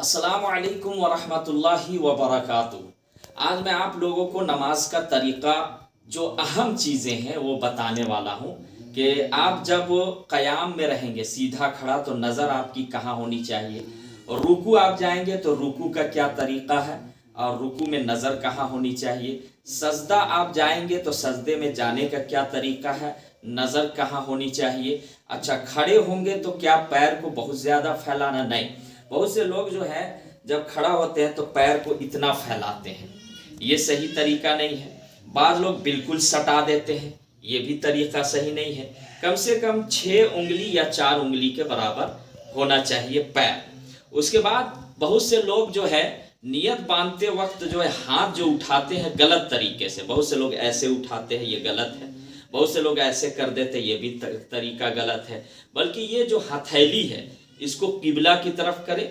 अस्सलामु अलैकुम वरहमतुल्लाहि वबरकातुहू। आज मैं आप लोगों को नमाज का तरीक़ा, जो अहम चीज़ें हैं वो बताने वाला हूँ कि आप जब क़याम में रहेंगे सीधा खड़ा तो नज़र आपकी कहाँ होनी चाहिए, और रुकू आप जाएंगे तो रुकू का क्या तरीक़ा है और रुकू में नज़र कहाँ होनी चाहिए, सजदा आप जाएंगे तो सजदे में जाने का क्या तरीक़ा है, नज़र कहाँ होनी चाहिए। अच्छा, खड़े होंगे तो क्या पैर को बहुत ज़्यादा फैलाना नहीं। बहुत से लोग जो है जब खड़ा होते हैं तो पैर को इतना फैलाते हैं, ये सही तरीका नहीं है। बाद लोग बिल्कुल सटा देते हैं, ये भी तरीका सही नहीं है। कम से कम 6 उंगली या 4 उंगली के बराबर होना चाहिए पैर। उसके बाद बहुत से लोग जो है नियत बांधते वक्त जो है हाथ जो उठाते हैं गलत तरीके से, बहुत से लोग ऐसे उठाते हैं, ये गलत है। बहुत से लोग ऐसे कर देते हैं, ये भी तरीका गलत है। बल्कि ये जो हथेली है इसको किबला की तरफ करे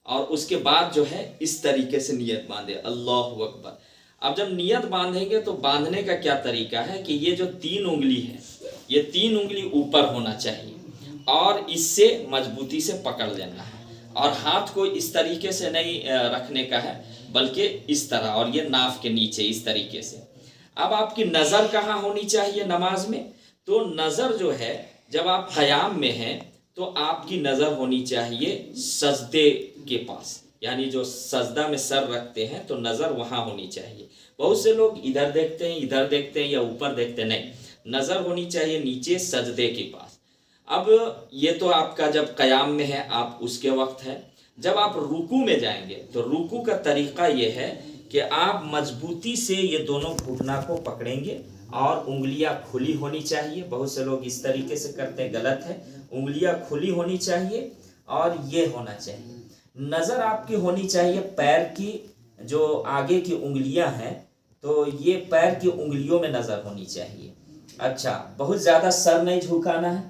और उसके बाद जो है इस तरीके से नियत बांधे, अल्लाहु अकबर। अब जब नियत बांधेंगे तो बांधने का क्या तरीका है कि ये जो 3 उंगली है, ये 3 उंगली ऊपर होना चाहिए और इससे मजबूती से पकड़ लेना है, और हाथ को इस तरीके से नहीं रखने का है बल्कि इस तरह, और ये नाफ के नीचे इस तरीके से। अब आपकी नज़र कहाँ होनी चाहिए नमाज में, तो नज़र जो है जब आप क़याम में हैं तो आपकी नज़र होनी चाहिए सजदे के पास, यानी जो सजदा में सर रखते हैं तो नज़र वहाँ होनी चाहिए। बहुत से लोग इधर देखते हैं, इधर देखते हैं या ऊपर देखते हैं, नहीं, नज़र होनी चाहिए नीचे सजदे के पास। अब ये तो आपका जब क़याम में है आप उसके वक्त है। जब आप रुकू में जाएंगे तो रुकू का तरीक़ा ये है कि आप मजबूती से ये दोनों घुटना को पकड़ेंगे और उंगलियां खुली होनी चाहिए। बहुत से लोग इस तरीके से करते हैं, गलत है। उंगलियां खुली होनी चाहिए और ये होना चाहिए। नज़र आपकी होनी चाहिए पैर की, जो आगे की उंगलियां हैं तो ये पैर की उंगलियों में नज़र होनी चाहिए। अच्छा, बहुत ज़्यादा सर नहीं झुकाना है,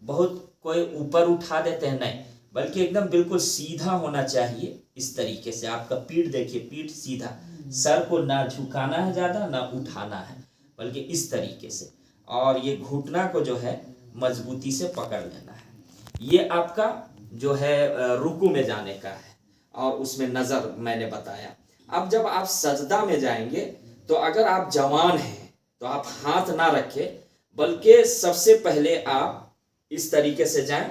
बहुत कोई ऊपर उठा देते हैं, नहीं, बल्कि एकदम बिल्कुल सीधा होना चाहिए। इस तरीके से आपका पीठ देखिए, पीठ सीधा, सर को ना झुकाना है ज़्यादा ना उठाना है, बल्कि इस तरीके से, और ये घुटना को जो है मजबूती से पकड़ लेना है। ये आपका जो है रुकू में जाने का है, और उसमें नज़र मैंने बताया। अब जब आप सजदा में जाएंगे तो अगर आप जवान हैं तो आप हाथ ना रखें, बल्कि सबसे पहले आप इस तरीके से जाएं,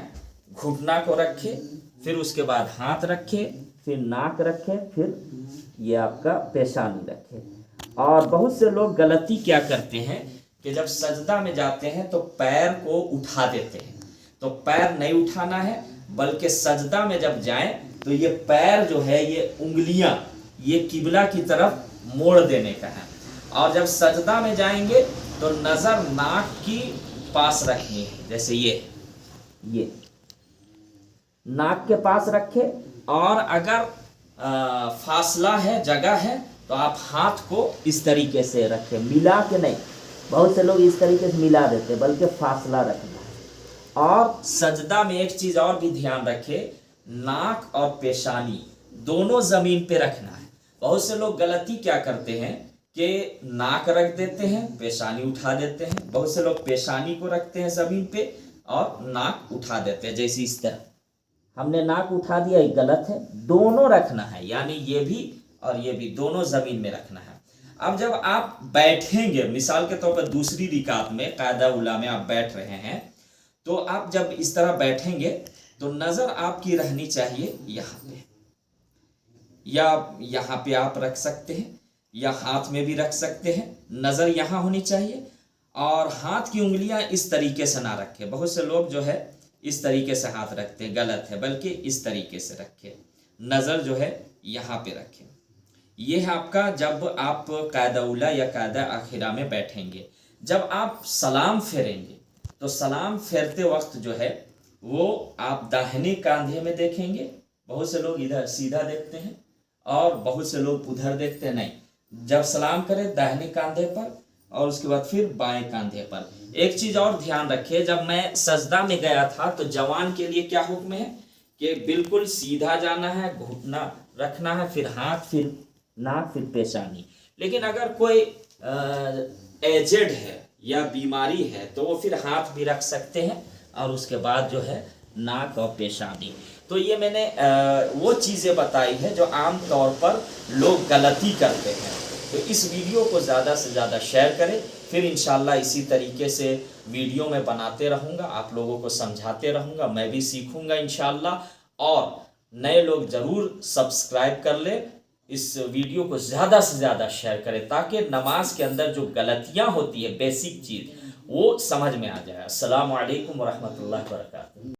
घुटना को रखें, फिर उसके बाद हाथ रखें, फिर नाक रखें, फिर ये आपका पेशानी रखें। और बहुत से लोग गलती क्या करते हैं कि जब सजदा में जाते हैं तो पैर को उठा देते हैं, तो पैर नहीं उठाना है, बल्कि सजदा में जब जाएं तो ये पैर जो है, ये उंगलियां ये किबला की तरफ मोड़ देने का है। और जब सजदा में जाएंगे तो नज़र नाक की पास रखनी है, जैसे ये नाक के पास रखे, और अगर फासला है, जगह है, तो आप हाथ को इस तरीके से रखें, मिला के नहीं। बहुत से लोग इस तरीके से मिला देते, बल्कि फासला रखना है। और सजदा में एक चीज़ और भी ध्यान रखें, नाक और पेशानी दोनों ज़मीन पे रखना है। बहुत से लोग गलती क्या करते हैं कि नाक रख देते हैं, पेशानी उठा देते हैं। बहुत से लोग पेशानी को रखते हैं ज़मीन पे और नाक उठा देते हैं, जैसे इस तरह हमने नाक उठा दिया, ये गलत है। दोनों रखना है, यानी ये भी और ये भी दोनों ज़मीन में रखना है। अब जब आप बैठेंगे, मिसाल के तौर पर दूसरी रिकात में कायदा उला में आप बैठ रहे हैं, तो आप जब इस तरह बैठेंगे तो नज़र आपकी रहनी चाहिए यहाँ पे, या यहाँ पे आप रख सकते हैं, या हाथ में भी रख सकते हैं। नज़र यहाँ होनी चाहिए, और हाथ की उंगलियाँ इस तरीके से ना रखें। बहुत से लोग जो है इस तरीके से हाथ रखते हैं, गलत है, बल्कि इस तरीके से रखें, नज़र जो है यहाँ पे रखें। ये है आपका जब आप कायदा उला या कायदा आखिरा में बैठेंगे। जब आप सलाम फेरेंगे तो सलाम फेरते वक्त जो है वो आप दाहिने कंधे में देखेंगे। बहुत से लोग इधर सीधा देखते हैं और बहुत से लोग उधर देखते हैं, नहीं, जब सलाम करें दाहिने कंधे पर और उसके बाद फिर बाएं कंधे पर। एक चीज़ और ध्यान रखिए, जब मैं सजदा में गया था तो जवान के लिए क्या हुक्म है कि बिल्कुल सीधा जाना है, घुटना रखना है, फिर हाथ, फिर नाक, फिर पेशानी। लेकिन अगर कोई एजेड है या बीमारी है तो वो फिर हाथ भी रख सकते हैं और उसके बाद जो है नाक और पेशानी। तो ये मैंने वो चीज़ें बताई है जो आम तौर पर लोग गलती करते हैं। तो इस वीडियो को ज़्यादा से ज़्यादा शेयर करें, फिर इंशाल्लाह इसी तरीके से वीडियो में बनाते रहूँगा, आप लोगों को समझाते रहूँगा, मैं भी सीखूँगा इंशाल्लाह। और नए लोग ज़रूर सब्सक्राइब कर ले, इस वीडियो को ज़्यादा से ज़्यादा शेयर करें ताकि नमाज के अंदर जो गलतियाँ होती है बेसिक चीज़ वो समझ में आ जाए। अस्सलामु अलैकुम वरहमतुल्लाहि वबरकातुहू।